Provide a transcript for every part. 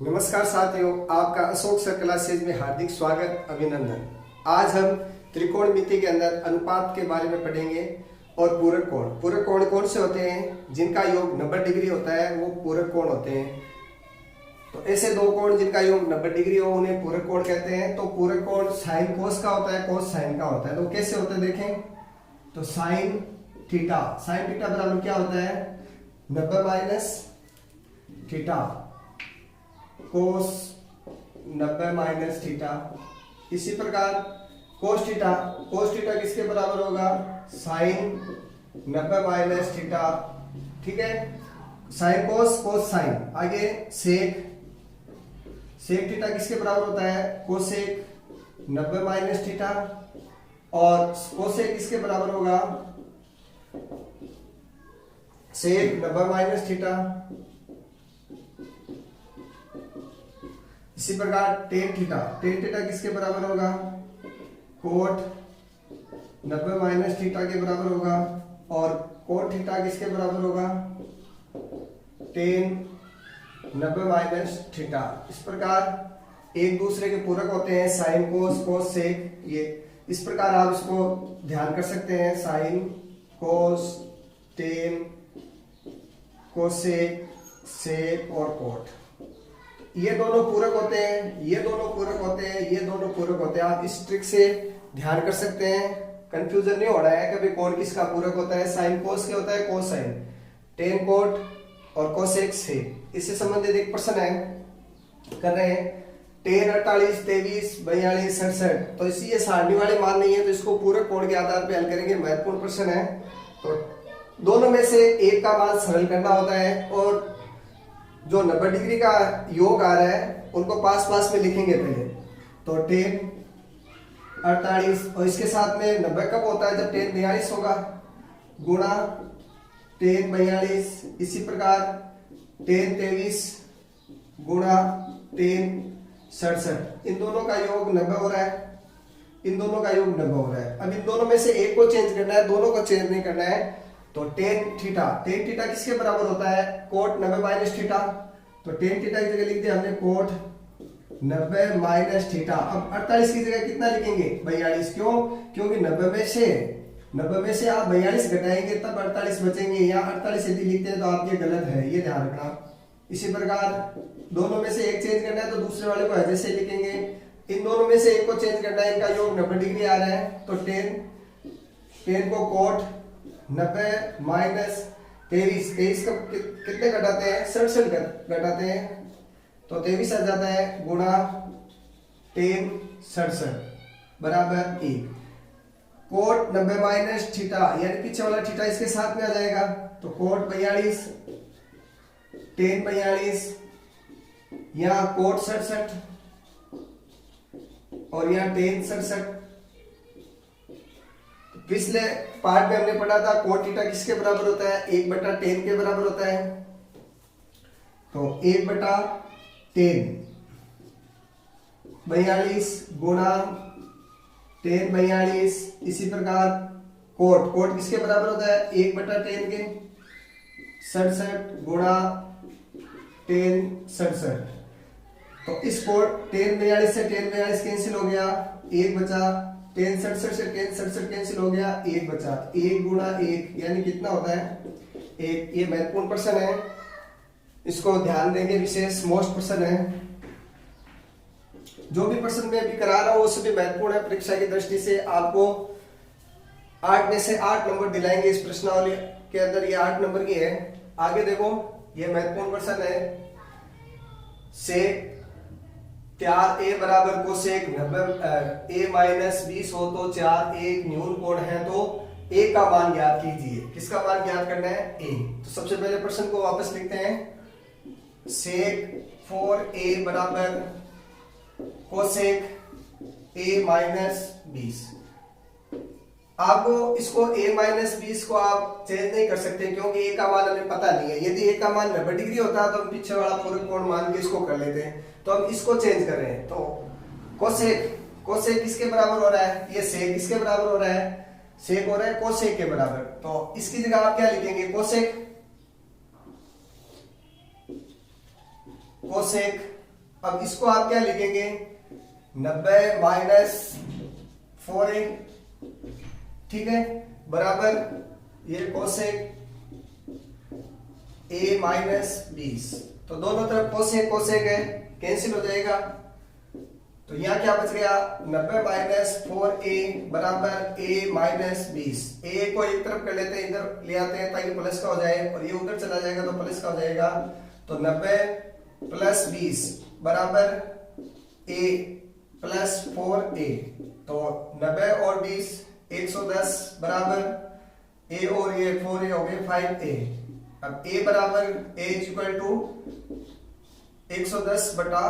नमस्कार साथियों, आपका अशोक सर क्लासेज में हार्दिक स्वागत, अभिनंदन। आज हम त्रिकोणमिति के अंदर अनुपात के बारे में पढ़ेंगे और पूरक कोण। पूरक कोण कौन से होते हैं? जिनका योग 90 डिग्री होता है वो पूरक कोण होते हैं। तो ऐसे दो कोण जिनका योग 90 डिग्री हो उन्हें पूरक कोण कहते हैं। तो पूरक कोण साइन कोस का होता है, कोस साइन का होता है। तो कैसे होता है देखें। तो साइन थीटा बराबर क्या होता है? 90 minus theta cos 90 minus theta. इसी प्रकार कोस थीटा किसके बराबर होगा? Sine 90 minus theta. ठीक है, साइन कोस साइन। आगे सेक थीटा किसके बराबर होता है? Cosec 90 minus theta. और कोसेक किसके बराबर होगा? सेक 90 माइनस थीटा। इसी प्रकार टेन थीटा किसके बराबर होगा? कोट 90 माइनस थीटा के बराबर होगा। और कोट थीटा किसके बराबर होगा? Ten 90 minus theta. इस प्रकार एक दूसरे के पूरक होते हैं, साइन कोस सेक। ये इस प्रकार आप इसको ध्यान कर सकते हैं। Sine cos tan cosec sec और कोट, ये दोनों पूरक होते हैं, ये दोनों पूरक होते हैं, ये दोनों पूरक होते हैं। आप इस ट्रिक से ध्यान कर सकते हैं, कंफ्यूजन नहीं हो रहा है कभी कौन किसका पूरक होता है। साइन कोस के होता है कोस साइन, टेन कोट और कोसेक सेक। इससे संबंधित एक प्रश्न है कर रहे हैं। टेन 48 23 42 67। तो इसी ये सारणी वाले मान नहीं है, तो इसको पूरक कोण के आधार पर हल करेंगे। महत्वपूर्ण प्रश्न है। तो दोनों में से एक का मान सरल करना होता है और जो 90 डिग्री का योग आ रहा है उनको पास में लिखेंगे पहले। तो टेन 48 और इसके साथ में 90 कब होता है? जब टेन 42 होगा, गुणा टेन 42। इसी प्रकार टेन 23 गुणा टेन 67। इन दोनों का योग 90 हो रहा है, इन दोनों का योग 90 हो रहा है। अब इन दोनों में से एक को चेंज करना है, दोनों को चेंज नहीं करना है। तो टेन थीटा किसके बराबर होता है? Cot 90 minus theta. तो टेन थीटा की जगह लिख दिया हमने कोट 90 माइनस थीटा। अब 48 की जगह कितना लिखेंगे? 42। क्यों? क्योंकि 90 में से आप 42 घटाएंगे तब 48 बचेंगे। यहाँ 48 यदि लिखते हैं तो आप ये गलत है, ये ध्यान रखना। इसी प्रकार दोनों में से एक चेंज करना है तो दूसरे वाले को ऐसे लिखेंगे। इन दोनों में से एक को चेंज करना है, इनका योग 90 डिग्री आ रहा है। तो टेन को कोट 90 माइनस 23 का कितने घटाते हैं? 67 घटाते हैं। तो 23 आ जाता है गुणा टेन 67 बराबर 1। कोट 90 माइनस थीटा यानी पीछे वाला थीटा इसके साथ में आ जाएगा। तो कोट 42 टेन 42, यहाँ कोट 67 और यहाँ टेन 67। पिछले पार्ट में हमने पढ़ा था कोट थीटा किसके बराबर होता है? 1/10 के बराबर होता है। तो 1/10 42 गुणा टेन 42। इसी प्रकार कोट किसके बराबर होता है? 1/10 के 67 गुणा टेन 67। तो इस कोट टेन 42 से टेन 42 कैंसिल हो गया, 1 बचा। टेन 67 से टेन 67 कैंसिल हो गया, 1 बचा। 1 गुणा 1 यानी कितना होता है? 1। ये महत्वपूर्ण प्रश्न है, इसको ध्यान देंगे, विशेष मोस्ट प्रश्न है। जो भी प्रश्न मैं अभी करा रहा हूं वो सभी महत्वपूर्ण है। परीक्षा की दृष्टि से आपको 8 में से 8 नंबर दिलाएंगे इस प्रश्नावली के अंदर। ये 8 नंबर की है। आगे देखो, ये महत्वपूर्ण प्रश्न है। से 4a बराबर कोसेक 90 a माइनस 20 हो तो 4a न्यून कोण है, तो a का मान ज्ञात कीजिए। किसका मान ज्ञात करना है? a। तो सबसे पहले प्रश्न को वापस लिखते हैं। सेक 4a बराबर कोसेक a माइनस 20। आपको इसको a माइनस 20 को आप चेंज नहीं कर सकते क्योंकि a का मान हमें पता नहीं है। यदि a का मान 90 डिग्री होता तो हम पीछे वाला पूरक कोण मान के इसको कर लेते हैं। तो हम इसको चेंज कर रहे हैं। तो कोसेक किसके बराबर हो रहा है? ये सेक किसके बराबर हो रहा है? सेक हो रहा है कोसेक के बराबर। तो इसकी जगह आप क्या लिखेंगे? कोसेक अब इसको आप क्या लिखेंगे, 90 माइनस 4a, ठीक है, बराबर ये कोसेक a माइनस 20। तो दोनों तरफ कोसेक कोसेक है, कैंसिल हो जाएगा। तो यहाँ क्या बच गया, 90 माइनस 4a बराबर a माइनस 20। a को एक तरफ कर लेते हैं, इधर ले आते हैं ताकि प्लस का हो जाए, और ये उधर चला जाएगा तो प्लस का हो जाएगा। तो 90 प्लस 20 बराबर a प्लस 4a। तो 90 और 20 110 बराबर a और ये 4a हो गए 5a। अब a बराबर a इक्वल टू 110 बटा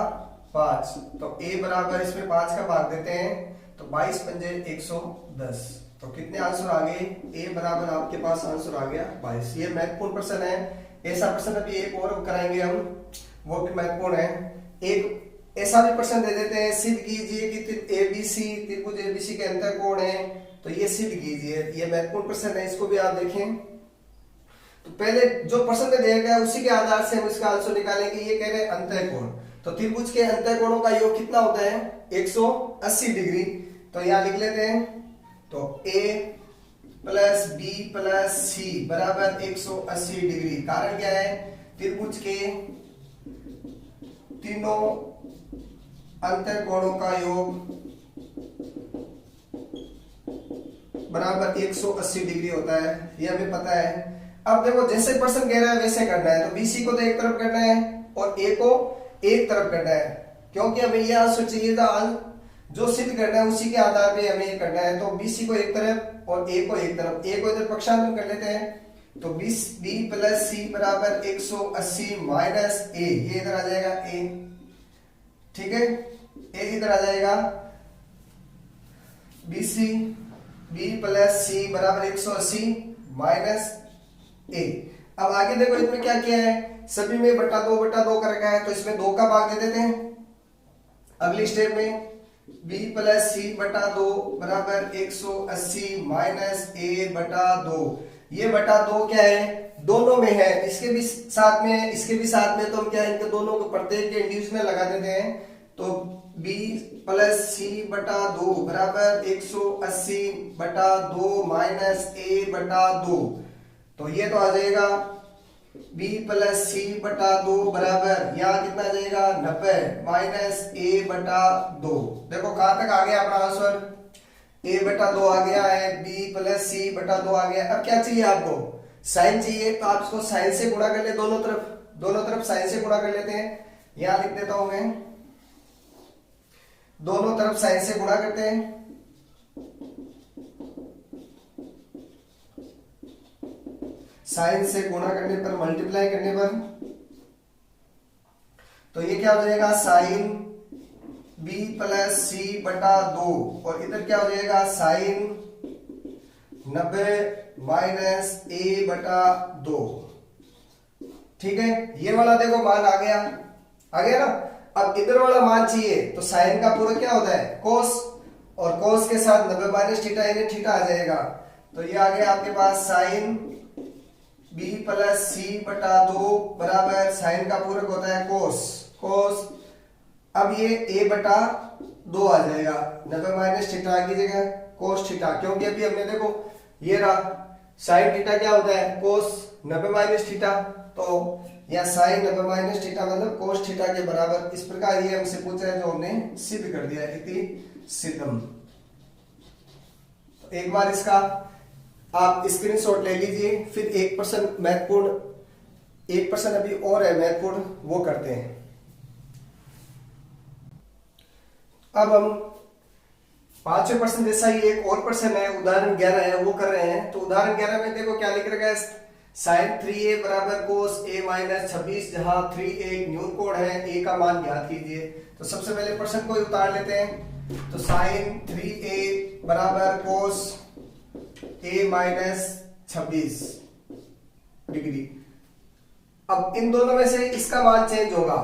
5। तो a बराबर इसमें 5 का भाग देते हैं, तो 22 पंजे 110। तो कितने आंसर आ गए, a बराबर आपके पास आंसर आ गया 22। ये महत्वपूर्ण प्रश्न है। ऐसा प्रश्न अभी एक और कराएंगे हम, वो भी महत्वपूर्ण है। एक ऐसा भी प्रश्न दे देते हैं, सिद्ध कीजिए कि एबीसी त्रिभुज एबीसी के अंतर कोण है, तो ये सिद्ध कीजिए। ये महत्वपूर्ण प्रश्न है, इसको भी आप देखें। तो पहले जो प्रश्न में दिया गया उसी के आधार से हम इसका आंसर निकालेंगे। ये कह रहे हैं अंतर कोण, तो त्रिभुज के अंतर कोणों का योग कितना होता है, 180 डिग्री। तो यहां लिख लेते हैं, तो a प्लस बी प्लस सी बराबर 180 डिग्री। कारण क्या है, त्रिभुज के तीनों अंतर कोणों का योग बराबर 180 डिग्री होता है, ये हमें पता है। अब देखो जैसे प्रश्न कह रहा है वैसे करना है। तो BC को तो एक तरफ करना है और A को एक तरफ करना है, क्योंकि हमें यह आंसर चाहिए था, जो सिद्ध करना है उसी के आधार पे हमें ये करना है। तो BC को एक तरफ और A को एक तरफ, A को इधर पक्षांतर कर लेते हैं। तो B प्लस C बराबर 180 माइनस A, ये इधर आ जाएगा A, ठीक है, A इधर आ जाएगा। B प्लस C बराबर 180 माइनस A। अब आगे देखो इसमें क्या किया है, सभी में बटा दो कर रखा है, तो इसमें 2 का भाग दे देते हैं। अगली स्टेप में b प्लस सी बटा 2 बराबर 180 माइनस a बटा 2। ये बटा 2 क्या है, दोनों में है, इसके भी साथ में है, इसके भी साथ में। तो हम क्या है, इनके दोनों को प्रत्येक के इंडिविजुअल लगा देते हैं। तो b प्लस सी बटा 2 बराबर 180 बटा 2 माइनस a बटा 2। तो ये तो आ जाएगा b प्लस सी बटा 2 बराबर, यहाँ कितना आ जाएगा 90 माइनस a बटा 2। देखो कहां तक आ गया अपना आंसर, a बटा 2 आ गया है, b प्लस सी बटा 2 आ गया। अब क्या चाहिए आपको, साइन चाहिए, तो आप इसको साइन से गुणा कर ले, दोनों तरफ साइन से गुणा कर लेते हैं। यहां लिख देता हूं मैं, दोनों तरफ साइन से गुणा करते हैं। साइन से गुणा करने पर, मल्टीप्लाई करने पर, तो ये क्या हो जाएगा, साइन b प्लस सी बटा 2, और इधर क्या हो जाएगा, साइन 90 माइनस a बटा 2। ठीक है, ये वाला देखो मान आ गया ना। अब इधर वाला मान चाहिए, तो साइन का पूरा क्या होता है, कोस, और कोस के साथ 90 माइनस थीटा, यानी थीटा आ जाएगा। तो ये आ गया आपके पास साइन b प्लस सी बटा 2 बराबर, साइन का पूरक होता है कोस। अब ये a बटा 2 आ जाएगा, 90 माइनस थीटा की जगह कोस थीटा, क्योंकि अभी हमने देखो ये रहा साइन थीटा क्या होता है, कोस 90 माइनस थीटा। तो यहाँ साइन 90 माइनस थीटा मतलब कोस थीटा के बराबर। इस प्रकार ये हमसे पूछ रहा है, जो हमने सिद्ध कर दिया है, इति सिद्धम। तो एक बार इसका आप स्क्रीनशॉट ले लीजिए, फिर एक प्रश्न अभी और है महत्वपूर्ण, वो करते हैं। अब हम 5वें प्रश्न जैसा ही एक और प्रश्न है, उदाहरण 11 है, वो कर रहे हैं। तो उदाहरण 11 में देखो क्या लिख रखा है, साइन 3a बराबर कोस a माइनस 26, जहां 3a न्यून कोण है, a का मान ज्ञात कीजिए। तो सबसे पहले प्रश्न को उतार लेते हैं। तो साइन 3a बराबर कोस a माइनस 26 डिग्री। अब इन दोनों में से इसका मान चेंज होगा,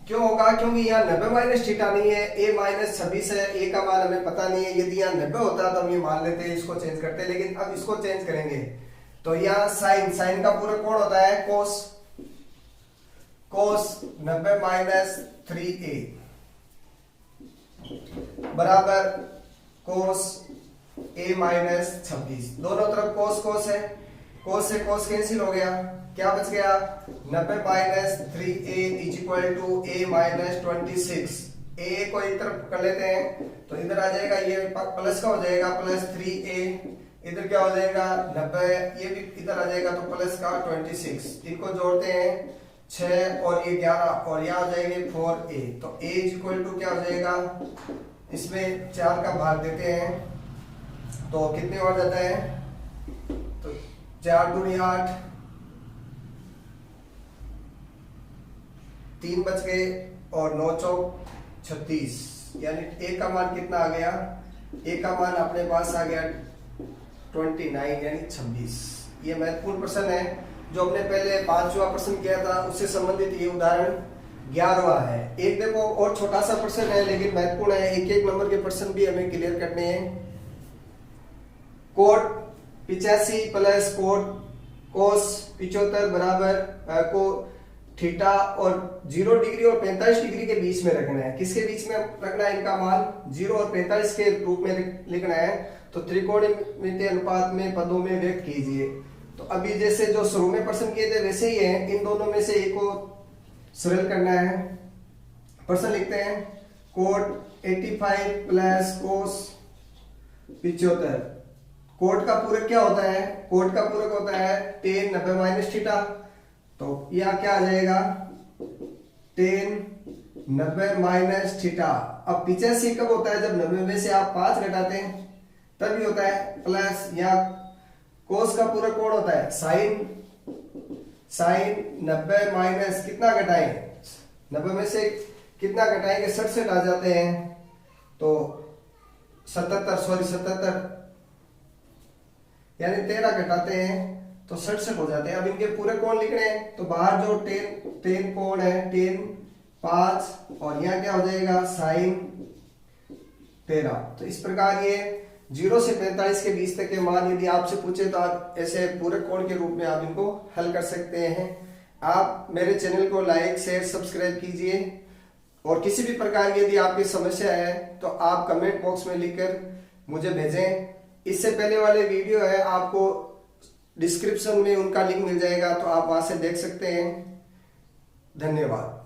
क्यों होगा, क्योंकि यहाँ 90 माइनस थीटा नहीं है, a माइनस 26 है, a का मान हमें पता नहीं है। यदि यहाँ 90 होता तो हम ये मान लेते हैं, इसको चेंज करते, लेकिन अब इसको चेंज करेंगे। तो यहाँ साइन का पूरा कोण होता है कोस कोस 90 माइनस 3a बराबर कोस a माइनस 26। दोनों तरफ कोस कोस है, कोस से कोस कैंसिल हो गया, क्या बच गया 90 minus 3a is equal to a minus 26। a को एक तरफ कर लेते हैं तो इधर आ जाएगा, ये प्लस का हो जाएगा प्लस 3a, इधर क्या हो जाएगा 90, ये भी इधर आ जाएगा तो प्लस का 26। इनको जोड़ते हैं 6 और ये 11 और यहाँ आ जाएंगे 4a, तो a इज इक्वल टू क्या हो जाएगा, इसमें 4 का भाग देते हैं तो कितने और जाता है, तो 4 दूनी 8, 3 बच गए और 9 चौक 36, यानी a का मान कितना आ गया, a का मान अपने पास आ गया 29 यानी 26। ये महत्वपूर्ण प्रश्न है जो हमने पहले 5वां प्रश्न किया था उससे संबंधित ये उदाहरण 11वां है। एक देखो और छोटा सा प्रश्न है लेकिन महत्वपूर्ण है, एक एक नंबर के प्रश्न भी हमें क्लियर करने हैं। कोट 85 प्लस कोट कोस 75 बराबर को थीटा और 0 डिग्री और 45 डिग्री के बीच में रखना है। किसके बीच में रखना है, इनका मान 0 और 45 के रूप में लिखना है। तो त्रिकोणमितीय अनुपात में पदों में व्यक्त कीजिए। तो अभी जैसे जो शुरू में प्रश्न किए थे वैसे ही है, इन दोनों में से एक को सरल करना है। प्रश्न लिखते हैं कोट 85 प्लस कोस 75। कोट का पूरक क्या होता है, कोट का पूरक होता है tan 90 माइनस थीटा, तो यह क्या आ जाएगा tan 90 माइनस थीटा। अब 85 कब होता है, जब 90 में से आप 5 घटाते हैं तभी होता है, प्लस या कोस का पूरक कौन होता है साइन 90 माइनस कितना घटाएं, 90 में से कितना घटाएंगे 67 आ जाते हैं, तो 77 यानी 13 घटाते हैं तो 67 हो जाते हैं। अब इनके पूरे कोण लिखने हैं तो बाहर जो टेन कोण है tan 5 और यहाँ क्या हो जाएगा साइन 13। तो इस प्रकार ये 0 से 45 के बीच तक के मान यदि आपसे पूछे तो आप ऐसे पूरक कोण के रूप में आप इनको हल कर सकते हैं। आप मेरे चैनल को लाइक शेयर सब्सक्राइब कीजिए और किसी भी प्रकार की यदि आपकी समस्या है तो आप कमेंट बॉक्स में लिखकर मुझे भेजें। इससे पहले वाले वीडियो है, आपको डिस्क्रिप्शन में उनका लिंक मिल जाएगा तो आप वहां से देख सकते हैं। धन्यवाद।